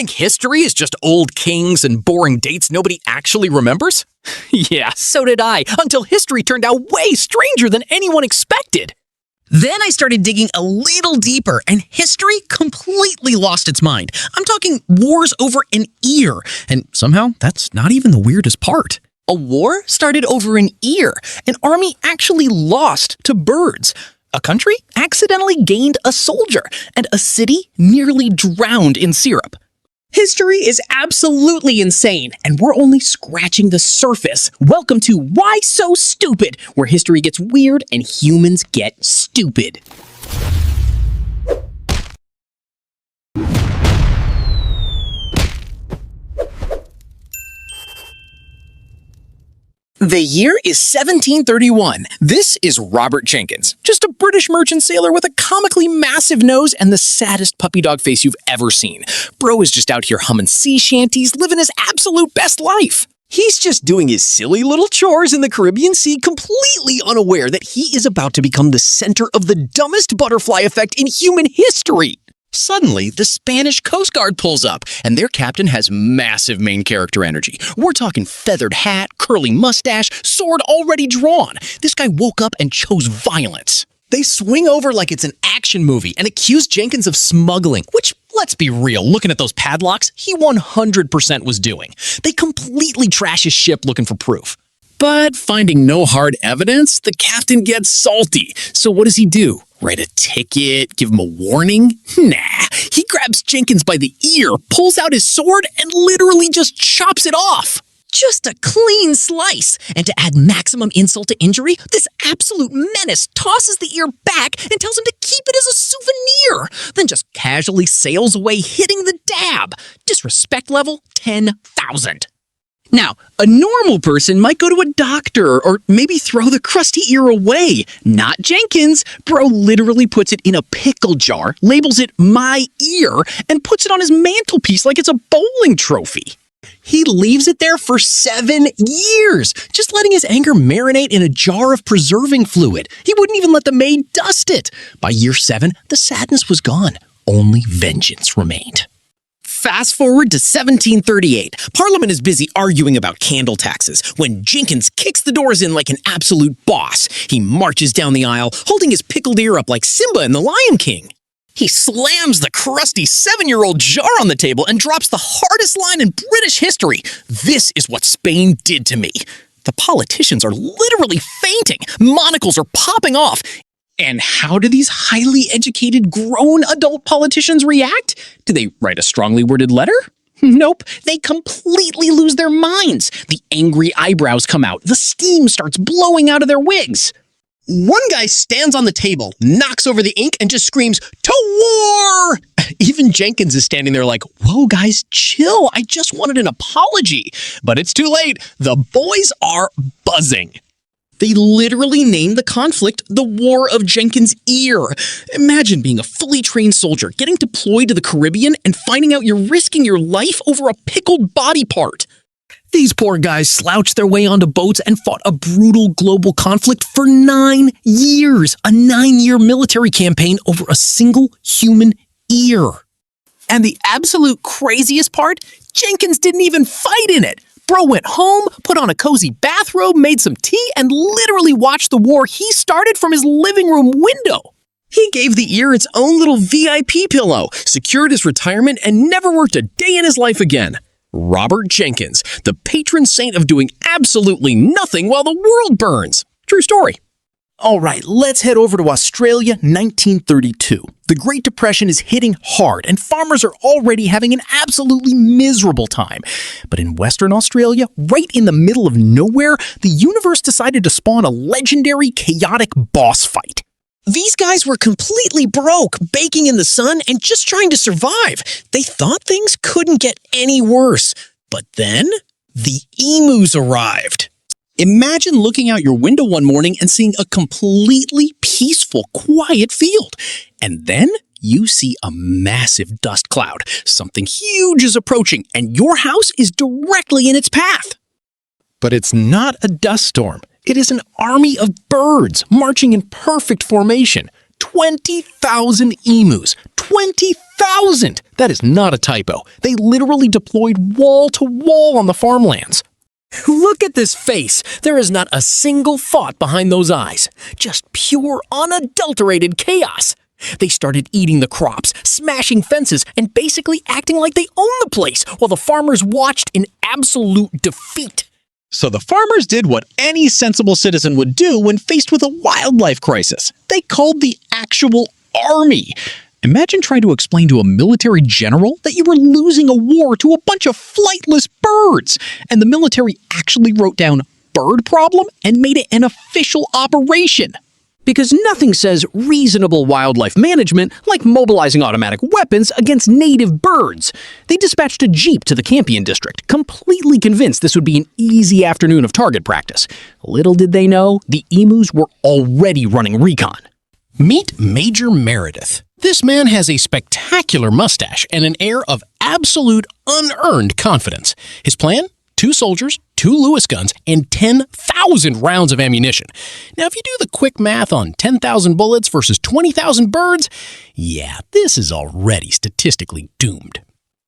think history is just old kings and boring dates nobody actually remembers? Yeah, so did I, until history turned out way stranger than anyone expected. Then I started digging a little deeper, and history completely lost its mind. I'm talking wars over an ear, and somehow that's not even the weirdest part. A war started over an ear. An army actually lost to birds. A country accidentally gained a soldier, and a city nearly drowned in syrup. History is absolutely insane, and we're only scratching the surface. Welcome to Why So Stupid, where history gets weird and humans get stupid. The year is 1731. This is Robert Jenkins, just a British merchant sailor with a comically massive nose and the saddest puppy dog face you've ever seen. Bro is just out here humming sea shanties, living his absolute best life. He's just doing his silly little chores in the Caribbean Sea, completely unaware that he is about to become the center of the dumbest butterfly effect in human history. Suddenly, the Spanish Coast Guard pulls up, and their captain has massive main character energy. We're talking feathered hat, curly mustache, sword already drawn. This guy woke up and chose violence. They swing over like it's an action movie and accuse Jenkins of smuggling, Which, let's be real, looking at those padlocks, he 100% was doing. They completely trash his ship looking for proof. But finding no hard evidence, the captain gets salty. So what does he do? Write a ticket? Give him a warning? Nah. He grabs Jenkins by the ear, pulls out his sword, and literally just chops it off. Just a clean slice. And to add maximum insult to injury, this absolute menace tosses the ear back and tells him to keep it as a souvenir, then just casually sails away hitting the dab. Disrespect level 10,000. Now, a normal person might go to a doctor or maybe throw the crusty ear away. Not Jenkins. Bro literally puts it in a pickle jar, labels it my ear, and puts it on his mantelpiece like it's a bowling trophy. He leaves it there for 7 years, just letting his anger marinate in a jar of preserving fluid. He wouldn't even let the maid dust it. By year 7, the sadness was gone. Only vengeance remained. Fast forward to 1738. Parliament is busy arguing about candle taxes when Jenkins kicks the doors in like an absolute boss. He marches down the aisle, holding his pickled ear up like Simba in The Lion King. He slams the crusty 7-year-old jar on the table and drops the hardest line in British history. This is what Spain did to me. The politicians are literally fainting. Monocles are popping off. And how do these highly educated, grown adult politicians react? Do they write a strongly worded letter? Nope, they completely lose their minds. The angry eyebrows come out. The steam starts blowing out of their wigs. One guy stands on the table, knocks over the ink, and just screams, "To war!" Even Jenkins is standing there like, "Whoa, guys, chill. I just wanted an apology." But it's too late. The boys are buzzing. They literally named the conflict the War of Jenkins' Ear. Imagine being a fully trained soldier, getting deployed to the Caribbean, and finding out you're risking your life over a pickled body part. These poor guys slouched their way onto boats and fought a brutal global conflict for 9 years. A 9-year military campaign over a single human ear. And the absolute craziest part? Jenkins didn't even fight in it. Bro went home, put on a cozy bathrobe, made some tea, and literally watched the war he started from his living room window. He gave the ear its own little VIP pillow, secured his retirement, and never worked a day in his life again. Robert Jenkins, the patron saint of doing absolutely nothing while the world burns. True story. All right, let's head over to Australia, 1932. The Great Depression is hitting hard, and farmers are already having an absolutely miserable time. But in Western Australia, right in the middle of nowhere, the universe decided to spawn a legendary, chaotic boss fight. These guys were completely broke, baking in the sun, and just trying to survive. They thought things couldn't get any worse. But then, the emus arrived. Imagine looking out your window one morning and seeing a completely peaceful, quiet field. And then you see a massive dust cloud. Something huge is approaching, and your house is directly in its path. But it's not a dust storm. It is an army of birds marching in perfect formation. 20,000 emus. 20,000 1,000! That is not a typo. They literally deployed wall to wall on the farmlands. Look at this face. There is not a single thought behind those eyes. Just pure, unadulterated chaos. They started eating the crops, smashing fences, and basically acting like they own the place, while the farmers watched in absolute defeat. So the farmers did what any sensible citizen would do when faced with a wildlife crisis. They called the actual army. Imagine trying to explain to a military general that you were losing a war to a bunch of flightless birds, and the military actually wrote down bird problem and made it an official operation. Because nothing says reasonable wildlife management like mobilizing automatic weapons against native birds. They dispatched a jeep to the Campion district, completely convinced this would be an easy afternoon of target practice. Little did they know, the emus were already running recon. Meet Major Meredith. This man has a spectacular mustache and an air of absolute unearned confidence. His plan? 2 soldiers, 2 Lewis guns, and 10,000 rounds of ammunition. Now, if you do the quick math on 10,000 bullets versus 20,000 birds, yeah, this is already statistically doomed.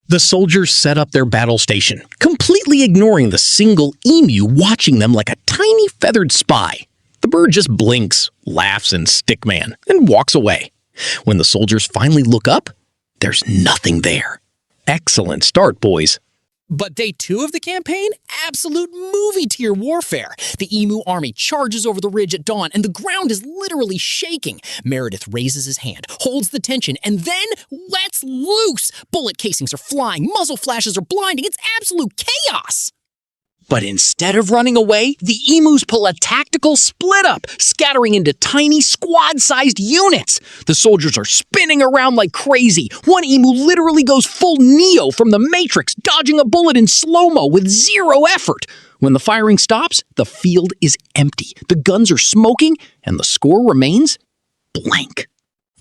The soldiers set up their battle station, completely ignoring the single emu watching them like a tiny feathered spy. The bird just blinks, laughs in stickman, and walks away. When the soldiers finally look up, there's nothing there. Excellent start, boys. But day 2 of the campaign? Absolute movie-tier warfare. The emu army charges over the ridge at dawn, and the ground is literally shaking. Meredith raises his hand, holds the tension, and then lets loose. Bullet casings are flying, muzzle flashes are blinding. It's absolute chaos. But instead of running away, the emus pull a tactical split-up, scattering into tiny squad-sized units. The soldiers are spinning around like crazy. One emu literally goes full Neo from the Matrix, dodging a bullet in slow-mo with zero effort. When the firing stops, the field is empty. The guns are smoking, and the score remains blank.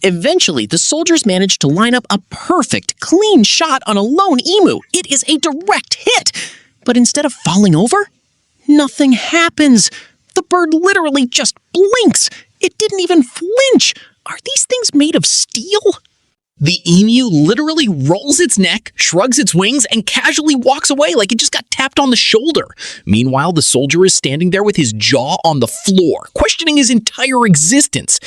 Eventually, the soldiers manage to line up a perfect, clean shot on a lone emu. It is a direct hit. But instead of falling over, nothing happens. The bird literally just blinks. It didn't even flinch. Are these things made of steel? The emu literally rolls its neck, shrugs its wings, and casually walks away like it just got tapped on the shoulder. Meanwhile, the soldier is standing there with his jaw on the floor, questioning his entire existence.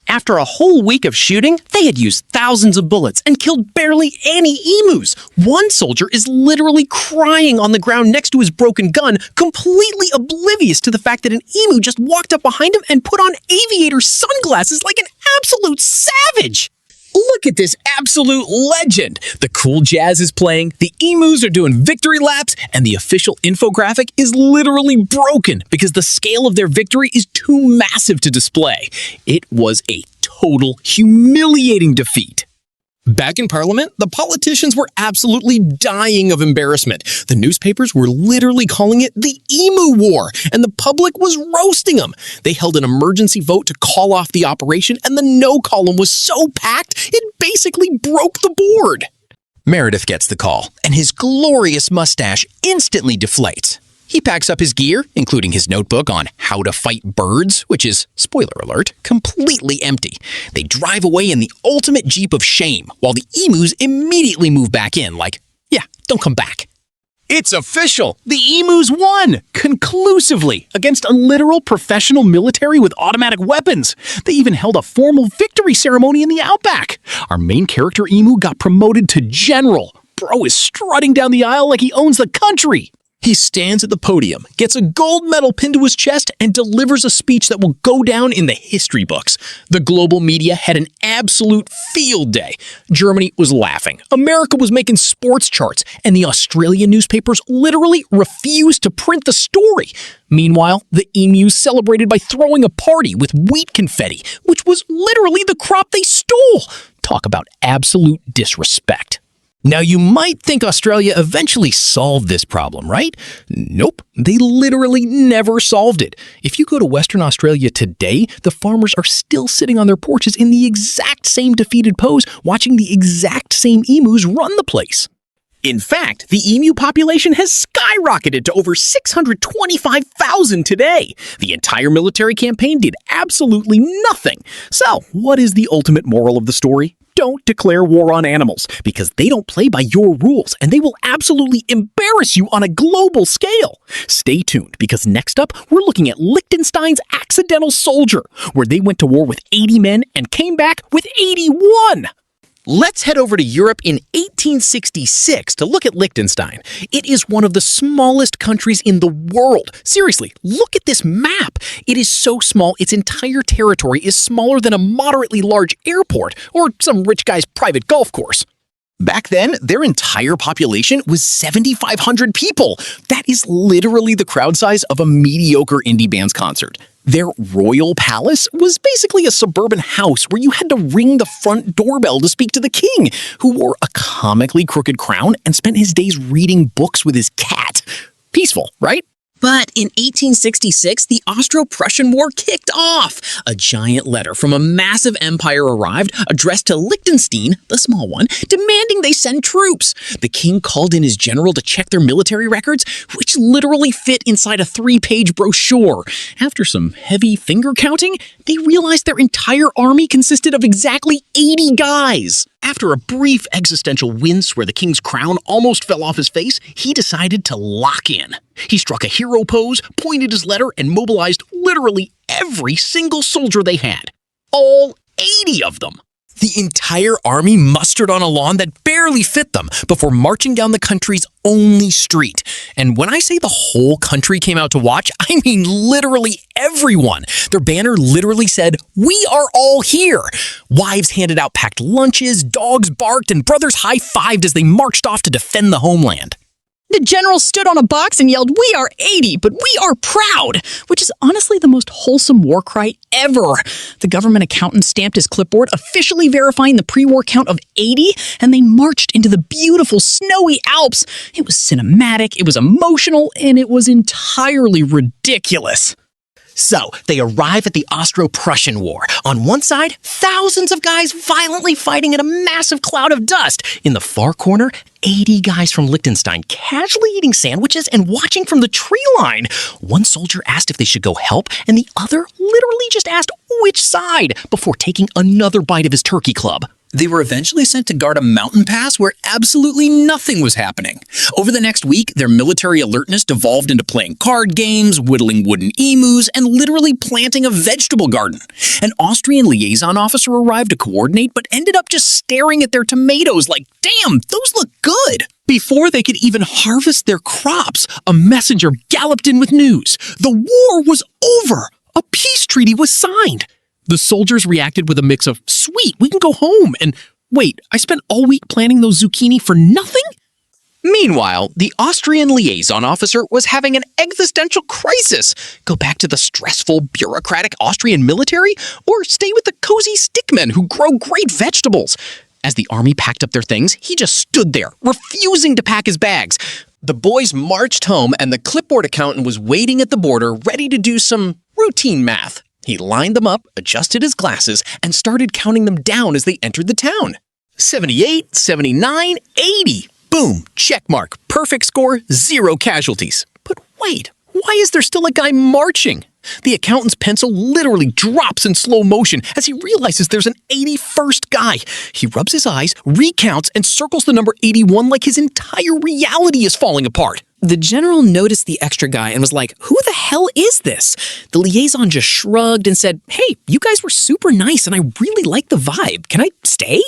After a whole week of shooting, they had used thousands of bullets and killed barely any emus. One soldier is literally crying on the ground next to his broken gun, completely oblivious to the fact that an emu just walked up behind him and put on aviator sunglasses like an absolute savage. Look at this absolute legend. The cool jazz is playing, the emus are doing victory laps, and the official infographic is literally broken because the scale of their victory is too massive to display. It was a total humiliating defeat. Back in Parliament, the politicians were absolutely dying of embarrassment. The newspapers were literally calling it the Emu War, and the public was roasting them. They held an emergency vote to call off the operation, and the no column was so packed, it basically broke the board. Meredith gets the call, and his glorious mustache instantly deflates. He packs up his gear, including his notebook on how to fight birds, which is, spoiler alert, completely empty. They drive away in the ultimate jeep of shame, while the emus immediately move back in like, yeah, don't come back. It's official! The emus won! Conclusively, against a literal professional military with automatic weapons. They even held a formal victory ceremony in the outback. Our main character emu got promoted to general. Bro is strutting down the aisle like he owns the country. He stands at the podium, gets a gold medal pinned to his chest, and delivers a speech that will go down in the history books. The global media had an absolute field day. Germany was laughing. America was making sports charts, and the Australian newspapers literally refused to print the story. Meanwhile, the emus celebrated by throwing a party with wheat confetti, which was literally the crop they stole. Talk about absolute disrespect. Now, you might think Australia eventually solved this problem, right? Nope, they literally never solved it. If you go to Western Australia today, the farmers are still sitting on their porches in the exact same defeated pose, watching the exact same emus run the place. In fact, the emu population has skyrocketed to over 625,000 today. The entire military campaign did absolutely nothing. So, what is the ultimate moral of the story? don't declare war on animals because they don't play by your rules and they will absolutely embarrass you on a global scale. Stay tuned because next up, we're looking at Liechtenstein's accidental soldier, where they went to war with 80 men and came back with 81. Let's head over to Europe in 1866 to look at Liechtenstein. It is one of the smallest countries in the world. Seriously, look at this map. It is so small, its entire territory is smaller than a moderately large airport or some rich guy's private golf course. Back then, their entire population was 7,500 people. That is literally the crowd size of a mediocre indie band's concert. Their royal palace was basically a suburban house where you had to ring the front doorbell to speak to the king, who wore a comically crooked crown and spent his days reading books with his cat. Peaceful, right? But in 1866, the Austro-Prussian War kicked off. A giant letter from a massive empire arrived, addressed to Liechtenstein, the small one, demanding they send troops. The king called in his general to check their military records, which literally fit inside a 3-page brochure. After some heavy finger counting, they realized their entire army consisted of exactly 80 guys. After a brief existential wince where the king's crown almost fell off his face, he decided to lock in. He struck a hero pose, pointed his letter, and mobilized literally every single soldier they had. All 80 of them. The entire army mustered on a lawn that barely fit them before marching down the country's only street. And when I say the whole country came out to watch, I mean literally everyone. Their banner literally said, "We are all here." Wives handed out packed lunches, dogs barked, and brothers high-fived as they marched off to defend the homeland. The general stood on a box and yelled, "We are 80, but we are proud," which is honestly the most wholesome war cry ever. The government accountant stamped his clipboard, officially verifying the pre-war count of 80, and they marched into the beautiful snowy Alps. It was cinematic, it was emotional, and it was entirely ridiculous. So, they arrive at the Austro-Prussian War. On one side, thousands of guys violently fighting in a massive cloud of dust. In the far corner, 80 guys from Liechtenstein casually eating sandwiches and watching from the tree line. One soldier asked if they should go help, and the other literally just asked which side before taking another bite of his turkey club. They were eventually sent to guard a mountain pass where absolutely nothing was happening. Over the next week, their military alertness devolved into playing card games, whittling wooden emus, and literally planting a vegetable garden. An Austrian liaison officer arrived to coordinate, but ended up just staring at their tomatoes like, "Damn, those look good." Before they could even harvest their crops, a messenger galloped in with news. The war was over. A peace treaty was signed. The soldiers reacted with a mix of, "Sweet, we can go home," and, "Wait, I spent all week planting those zucchini for nothing?" Meanwhile, the Austrian liaison officer was having an existential crisis. Go back to the stressful, bureaucratic Austrian military, or stay with the cozy stickmen who grow great vegetables? As the army packed up their things, he just stood there, refusing to pack his bags. The boys marched home, and the clipboard accountant was waiting at the border, ready to do some routine math. He lined them up, adjusted his glasses, and started counting them down as they entered the town. 78, 79, 80. Boom, check mark, perfect score, 0 casualties. But wait, why is there still a guy marching? The accountant's pencil literally drops in slow motion as he realizes there's an 81st guy. He rubs his eyes, recounts, and circles the number 81 like his entire reality is falling apart. The general noticed the extra guy and was like, "Who the hell is this?" The liaison just shrugged and said, "Hey, you guys were super nice and I really like the vibe. Can I stay?"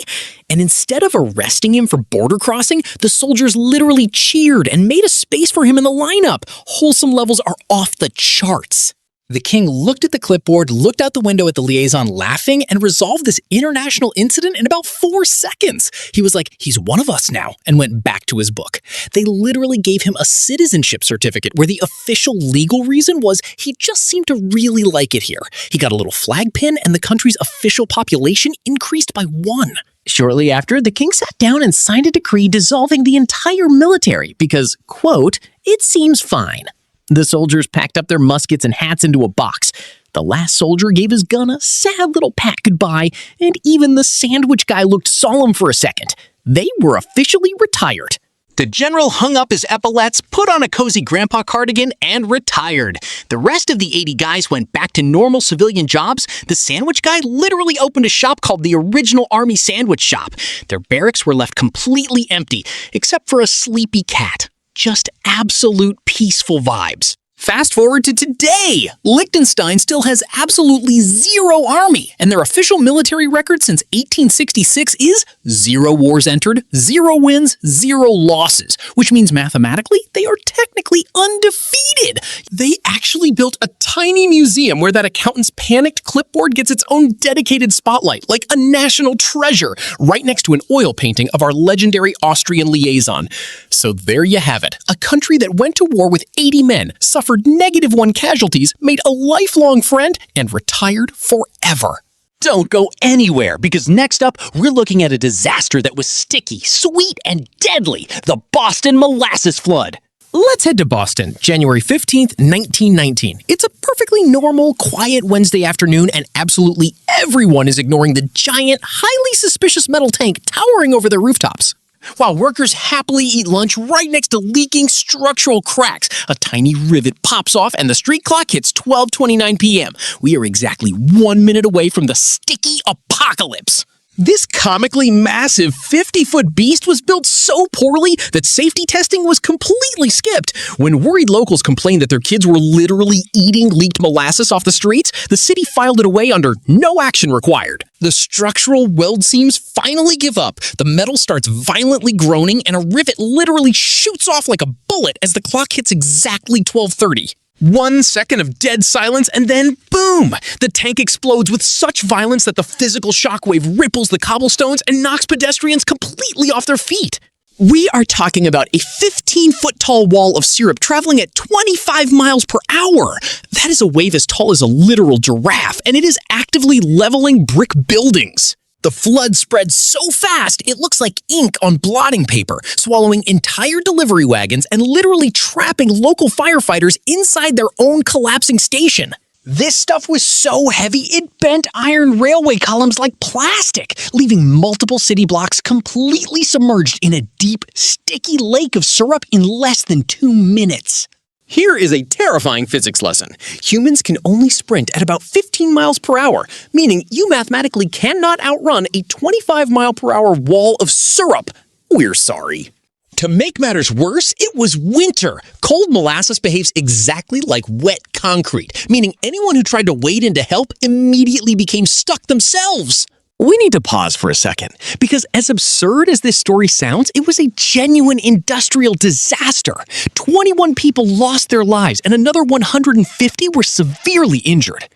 And instead of arresting him for border crossing, the soldiers literally cheered and made a space for him in the lineup. Wholesome levels are off the charts. The king looked at the clipboard, looked out the window at the liaison laughing, and resolved this international incident in about 4 seconds. He was like, "He's one of us now," and went back to his book. They literally gave him a citizenship certificate where the official legal reason was he just seemed to really like it here. He got a little flag pin, and the country's official population increased by 1. Shortly after, the king sat down and signed a decree dissolving the entire military because, quote, "it seems fine." The soldiers packed up their muskets and hats into a box. The last soldier gave his gun a sad little pat goodbye, and even the sandwich guy looked solemn for a second. They were officially retired. The general hung up his epaulets, put on a cozy grandpa cardigan, and retired. The rest of the 80 guys went back to normal civilian jobs. The sandwich guy literally opened a shop called the Original Army Sandwich Shop. Their barracks were left completely empty, except for a sleepy cat. Just absolute peaceful vibes. Fast forward to today. Liechtenstein still has absolutely zero army, and their official military record since 1866 is 0 wars entered, 0 wins, 0 losses, which means mathematically they are technically undefeated. They actually built a tiny museum where that accountant's panicked clipboard gets its own dedicated spotlight, like a national treasure, right next to an oil painting of our legendary Austrian liaison. So there you have it. A country that went to war with 80 men, suffered -1 casualties, made a lifelong friend, and retired forever. Don't go anywhere, because next up, we're looking at a disaster that was sticky, sweet, and deadly: the Boston molasses flood. Let's head to Boston, January 15th, 1919. It's a perfectly normal, quiet Wednesday afternoon, and absolutely everyone is ignoring the giant, highly suspicious metal tank towering over their rooftops, while workers happily eat lunch right next to leaking structural cracks. A tiny rivet pops off and the street clock hits 12:29 p.m. We are exactly 1 minute away from the sticky apocalypse. This comically massive 50-foot beast was built so poorly that safety testing was completely skipped. When worried locals complained that their kids were literally eating leaked molasses off the streets, the city filed it away under no action required. The structural weld seams finally give up. The metal starts violently groaning, and a rivet literally shoots off like a bullet as the clock hits exactly 12:30. 1 second of dead silence, and then boom! The tank explodes with such violence that the physical shockwave ripples the cobblestones and knocks pedestrians completely off their feet. We are talking about a 15-foot tall wall of syrup traveling at 25 miles per hour. That is a wave as tall as a literal giraffe, and it is actively leveling brick buildings. The flood spread so fast, it looks like ink on blotting paper, swallowing entire delivery wagons and literally trapping local firefighters inside their own collapsing station. This stuff was so heavy, it bent iron railway columns like plastic, leaving multiple city blocks completely submerged in a deep, sticky lake of syrup in less than 2 minutes. Here is a terrifying physics lesson. Humans can only sprint at about 15 miles per hour, meaning you mathematically cannot outrun a 25-mile-per-hour wall of syrup. We're sorry. To make matters worse, it was winter. Cold molasses behaves exactly like wet concrete, meaning anyone who tried to wade in to help immediately became stuck themselves. We need to pause for a second, because as absurd as this story sounds, it was a genuine industrial disaster. 21 people lost their lives, and another 150 were severely injured.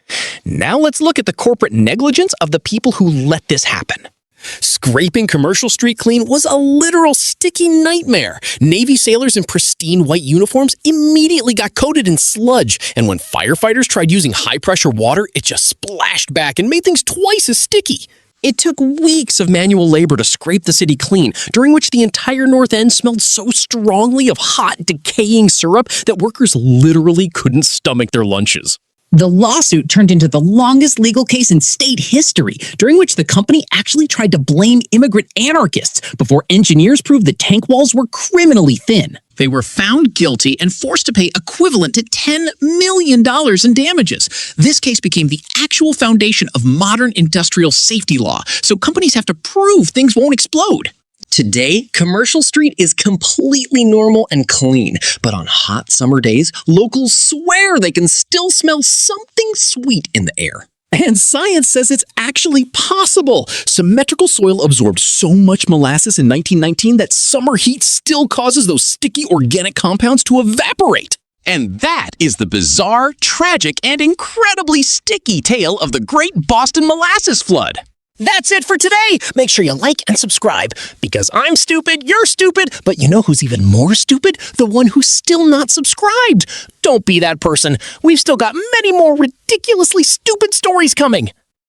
Now let's look at the corporate negligence of the people who let this happen. Scraping Commercial Street clean was a literal sticky nightmare. Navy sailors in pristine white uniforms immediately got coated in sludge, and when firefighters tried using high-pressure water, it just splashed back and made things twice as sticky. It took weeks of manual labor to scrape the city clean, during which the entire North End smelled so strongly of hot, decaying syrup that workers literally couldn't stomach their lunches. The lawsuit turned into the longest legal case in state history, during which the company actually tried to blame immigrant anarchists before engineers proved the tank walls were criminally thin. They were found guilty and forced to pay equivalent to $10 million in damages. This case became the actual foundation of modern industrial safety law, so companies have to prove things won't explode. Today, Commercial Street is completely normal and clean, but on hot summer days, locals swear they can still smell something sweet in the air. And science says it's actually possible. Symmetrical soil absorbed so much molasses in 1919 that summer heat still causes those sticky organic compounds to evaporate. And that is the bizarre, tragic, and incredibly sticky tale of the Great Boston Molasses Flood. That's it for today. Make sure you like and subscribe, because I'm stupid, you're stupid, but you know who's even more stupid? The one who's still not subscribed. Don't be that person. We've still got many more ridiculously stupid stories coming.